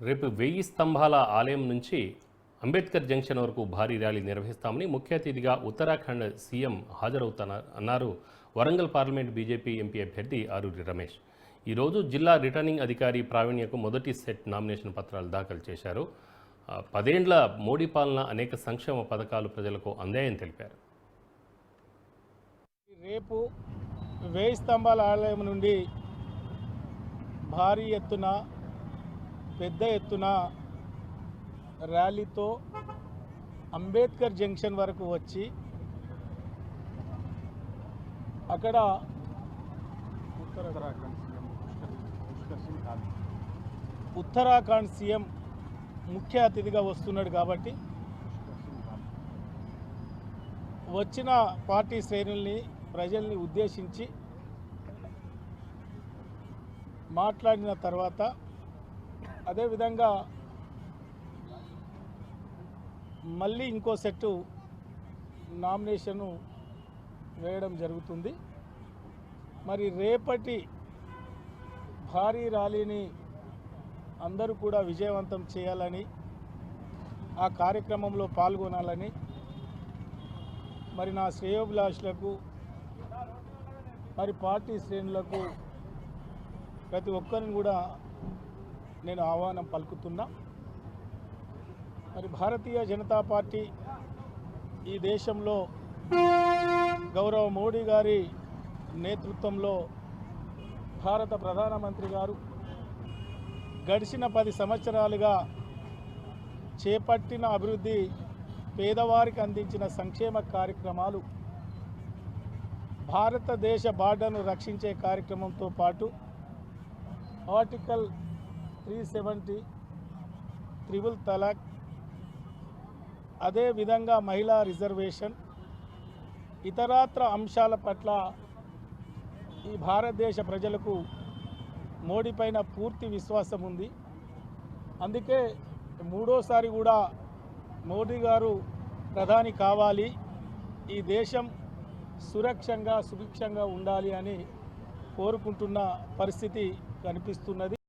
రేపు 1000 స్తంభాల ఆలయం నుంచి అంబేద్కర్ జంక్షన్ వరకు భారీ ర్యాలీ నిర్వహిస్తామని ముఖ్య అతిథిగా ఉత్తరాఖండ్ సీఎం హాజరవుతారన్నారు వరంగల్ పార్లమెంట్ బీజేపీ ఎంపీ అభ్యర్థి ఆరూరి రమేష్. ఈరోజు జిల్లా రిటర్నింగ్ అధికారి ప్రావీణ్యకు మొదటి సెట్ నామినేషన్ పత్రాలు దాఖలు చేశారు. 10 ఏళ్ల మోడీ పాలన అనేక సంక్షేమ పథకాలు ప్రజలకు అందాయని తెలిపారు. రేపు 1000 స్తంభాల ఆలయం నుండి భారీ ఎత్తున పెద్ద ఎత్తున ర్యాలీతో అంబేద్కర్ జంక్షన్ వరకు వచ్చి అక్కడ ఉత్తరాఖండ్ సీఎం ముఖ్య అతిథిగా వస్తున్నాడు కాబట్టి వచ్చిన పార్టీ శ్రేణుల్ని ప్రజల్ని ఉద్దేశించి మాట్లాడిన తర్వాత అదేవిధంగా మళ్ళీ ఇంకో సెట్టు నామినేషను వేయడం జరుగుతుంది. మరి రేపటి భారీ ర్యాలీని అందరూ కూడా విజయవంతం చేయాలని, ఆ కార్యక్రమంలో పాల్గొనాలని మరి నా శ్రేయోభిలాషులకు మరి పార్టీ శ్రేణులకు ప్రతి ఒక్కరిని కూడా నేను ఆహ్వానం పలుకుతున్నా. మరి భారతీయ జనతా పార్టీ ఈ దేశంలో గౌరవ మోడీ గారి నేతృత్వంలో భారత ప్రధానమంత్రి గారు గడిచిన 10 సంవత్సరాలుగా చేపట్టిన అభివృద్ధి, పేదవారికి అందించిన సంక్షేమ కార్యక్రమాలు, భారతదేశ బార్డర్ను రక్షించే కార్యక్రమంతో పాటు ఆర్టికల్ 370 త్రిబుల్ తలాక్, అదేవిధంగా మహిళా రిజర్వేషన్, ఇతరత్ర అంశాల పట్ల ఈ భారతదేశ ప్రజలకు మోడీ పైన పూర్తి విశ్వాసం ఉంది. అందుకే మూడోసారి కూడా మోడీ గారు ప్రధాని కావాలి, ఈ దేశం సురక్షంగా సుభిక్షంగా ఉండాలి అని కోరుకుంటున్న పరిస్థితి కనిపిస్తున్నది.